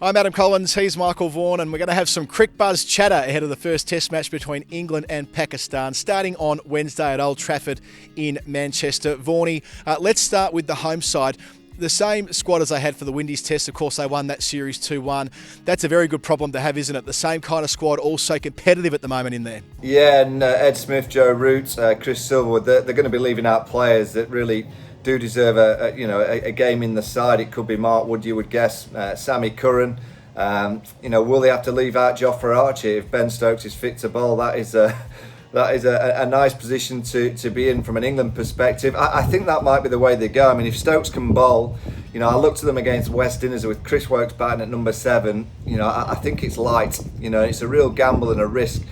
I'm Adam Collins, he's Michael Vaughan, and we're going to have some Cricbuzz chatter ahead of the first test match between England and Pakistan, starting on Wednesday at Old Trafford in Manchester. Vaughanie, let's start with the home side. The same squad as they had for the Windies Test. Of course, they won that series 2-1. That's a very good problem to have, isn't it? The same kind of squad, also competitive at the moment in there. Yeah, and Ed Smith, Joe Root, Chris Silverwood, they're going to be leaving out players that really do deserve a game in the side. It could be Mark Wood, you would guess, Sammy Curran. Will they have to leave out Jofra Archie if Ben Stokes is fit to bowl? That is a nice position to be in from an England perspective. I think that might be the way they go. I mean, if Stokes can bowl, I looked at them against West Indies with Chris Woakes batting at number 7. I think it's light. It's a real gamble and a risk.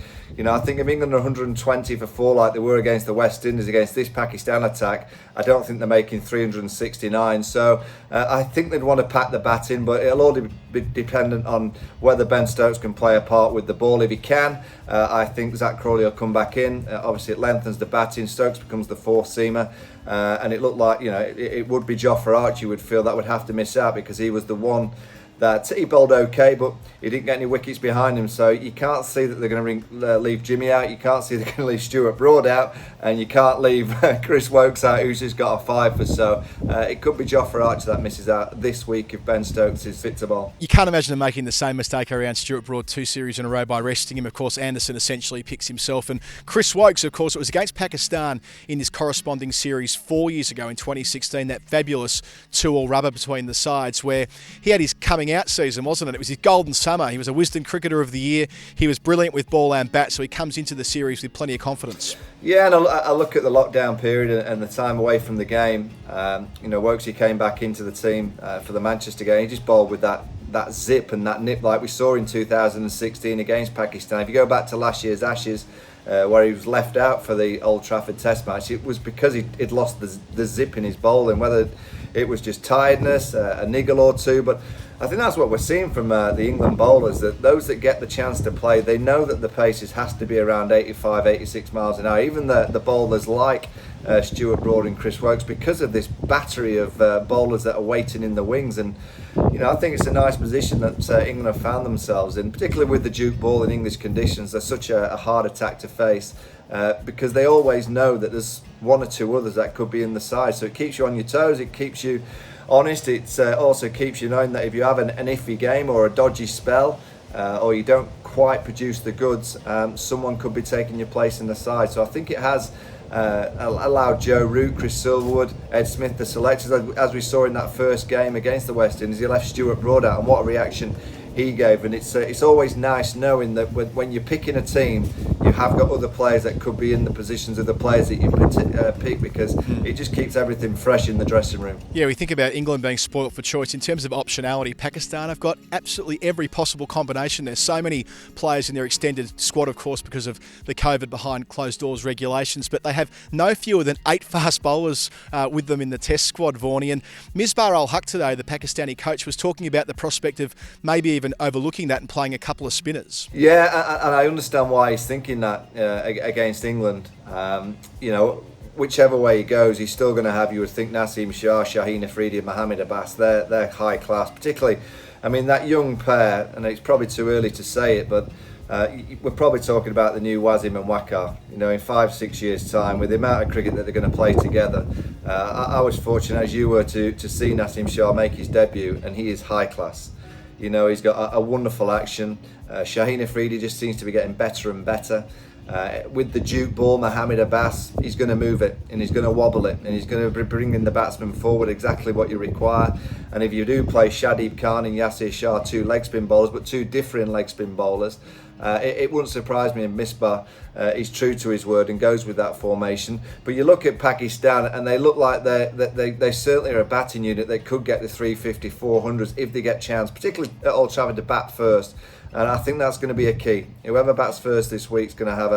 I think if England are 120 for 4 like they were against the West Indies against this Pakistan attack, I don't think they're making 369. So I think they'd want to pack the bat in, but it'll all be dependent on whether Ben Stokes can play a part with the ball. If he can, I think Zach Crawley will come back in. Obviously, it lengthens the batting. Stokes becomes the 4th seamer. And it looked like, it would be Jofra Archie would feel that would have to miss out because he was the one that he bowled okay, but he didn't get any wickets behind him. So you can't see that they're going to leave Jimmy out. You can't see they're going to leave Stuart Broad out, and you can't leave Chris Woakes out, who's just got a 5 for. So it could be Jofra Archer that misses out this week if Ben Stokes is fit to bowl. You can't imagine them making the same mistake around Stuart Broad 2 series in a row by resting him. Of course, Anderson essentially picks himself, and Chris Woakes, of course, it was against Pakistan in this corresponding series 4 years ago in 2016, that fabulous 2-all rubber between the sides where he had his coming out season, wasn't it? It was his golden summer. He was a Wisden Cricketer of the Year. He was brilliant with ball and bat, so he comes into the series with plenty of confidence. Yeah, and I look at the lockdown period and the time away from the game. Woakesy came back into the team for the Manchester game. He just bowled with that zip and that nip like we saw in 2016 against Pakistan. If you go back to last year's Ashes, where he was left out for the Old Trafford Test match, it was because he'd lost the zip in his bowling, whether it was just tiredness, a niggle or two. But I think that's what we're seeing from the England bowlers, that those that get the chance to play, they know that the paces has to be around 85, 86 miles an hour. Even the bowlers like Stuart Broad and Chris Woakes, because of this battery of bowlers that are waiting in the wings. And I think it's a nice position that England have found themselves in, particularly with the Duke ball in English conditions. They're such a hard attack to face because they always know that there's 1 or 2 others that could be in the side. So it keeps you on your toes, it keeps you honest. It also keeps you knowing that if you have an iffy game or a dodgy spell, or you don't quite produce the goods, someone could be taking your place in the side. So I think it has allowed Joe Root, Chris Silverwood, Ed Smith, the selectors, as we saw in that first game against the West Indies. He left Stuart Broad out, and what a reaction he gave. And it's always nice knowing that when you're picking a team, you have got other players that could be in the positions of the players that you pick, because it just keeps everything fresh in the dressing room. Yeah, we think about England being spoilt for choice in terms of optionality. Pakistan have got absolutely every possible combination. There's so many players in their extended squad, of course, because of the COVID behind closed doors regulations, but they have no fewer than 8 fast bowlers with them in the test squad, Vaughanie. And Misbah ul-Haq today, the Pakistani coach, was talking about the prospect of maybe even overlooking that and playing a couple of spinners. Yeah, and I understand why he's thinking that against England. Whichever way he goes, he's still going to have, you would think, Naseem Shah, Shaheen Afridi and Mohamed Abbas. They're high class, particularly, that young pair, and it's probably too early to say it, but we're probably talking about the new Wasim and Waqar, in 5-6 years' time, with the amount of cricket that they're going to play together. I was fortunate, as you were, to see Naseem Shah make his debut, and he is high class. He's got a wonderful action. Shaheen Afridi just seems to be getting better and better. With the Duke ball, Mohamed Abbas, he's going to move it and he's going to wobble it and he's going to be bringing the batsman forward exactly what you require. And if you do play Shadib Khan and Yasir Shah, 2 leg spin bowlers, but 2 different leg spin bowlers, it wouldn't surprise me if Misbah is true to his word and goes with that formation. But you look at Pakistan and they look like they certainly are a batting unit. They could get the 350, 400s if they get chance, particularly at Old Trafford, to bat first. And I think that's going to be a key. Whoever bats first this week is going to have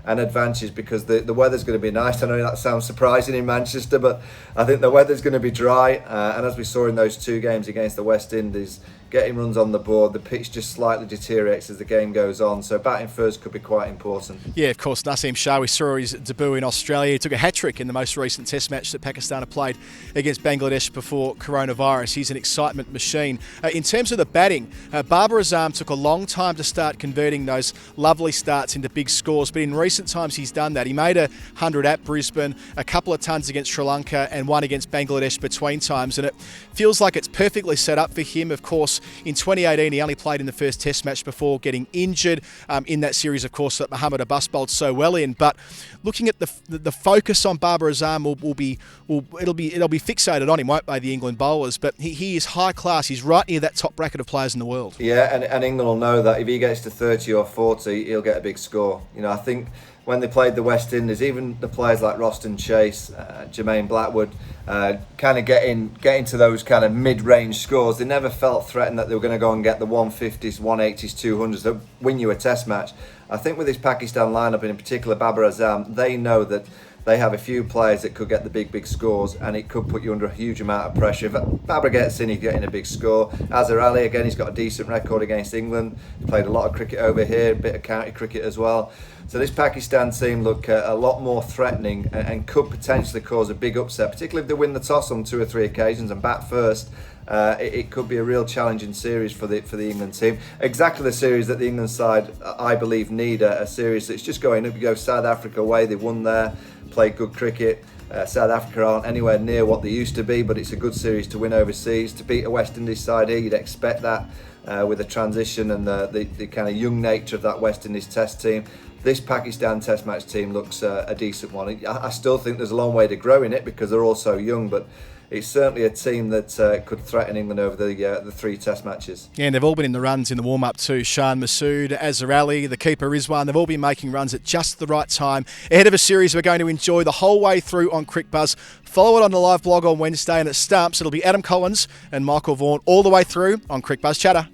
an advantage because the weather's going to be nice. I know that sounds surprising in Manchester, but I think the weather's going to be dry. And as we saw in those 2 games against the West Indies, getting runs on the board. The pitch just slightly deteriorates as the game goes on, so batting first could be quite important. Yeah, of course, Naseem Shah, we saw his debut in Australia. He took a hat-trick in the most recent test match that Pakistan have played against Bangladesh before coronavirus. He's an excitement machine. In terms of the batting, Babar Azam took a long time to start converting those lovely starts into big scores, but in recent times he's done that. He made 100 at Brisbane, a couple of tons against Sri Lanka and one against Bangladesh between times, and it feels like it's perfectly set up for him. Of course, in 2018 he only played in the first test match before getting injured in that series, of course, that Mohammad Abbas bowled so well in. But looking at the focus on Babar Azam it'll be fixated on him, won't they, the England bowlers? But he is high class. He's right near that top bracket of players in the world. Yeah, and England will know that if he gets to 30 or 40, he'll get a big score. You know, I think when they played the West Indies, even the players like Roston Chase, Jermaine Blackwood, kind of get into those kind of mid-range scores. They never felt threatened that they were going to go and get the 150s, 180s, 200s that win you a test match. I think with this Pakistan lineup, and in particular Babar Azam, they know that they have a few players that could get the big scores, and it could put you under a huge amount of pressure. If Babar gets in, he's getting a big score. Azhar Ali, again, he's got a decent record against England. He played a lot of cricket over here, a bit of county cricket as well. So this Pakistan team look a lot more threatening and could potentially cause a big upset, particularly if they win the toss on 2 or 3 occasions and bat first. It could be a real challenging series for the England team. Exactly the series that the England side, I believe, need, a series that's just going up. You go South Africa away, they won there, played good cricket. South Africa aren't anywhere near what they used to be, but it's a good series to win overseas. To beat a West Indies side here, you'd expect that with the transition and the kind of young nature of that West Indies test team. This Pakistan test match team looks a decent one. I still think there's a long way to grow in it because they're all so young, but it's certainly a team that could threaten England over the 3 test matches. Yeah, and they've all been in the runs in the warm-up too. Shan Masood, Azhar Ali, the keeper Rizwan, they've all been making runs at just the right time ahead of a series we're going to enjoy the whole way through on Cricbuzz. Follow it on the live blog on Wednesday, and at Stumps it'll be Adam Collins and Michael Vaughan all the way through on Cricbuzz Chatter.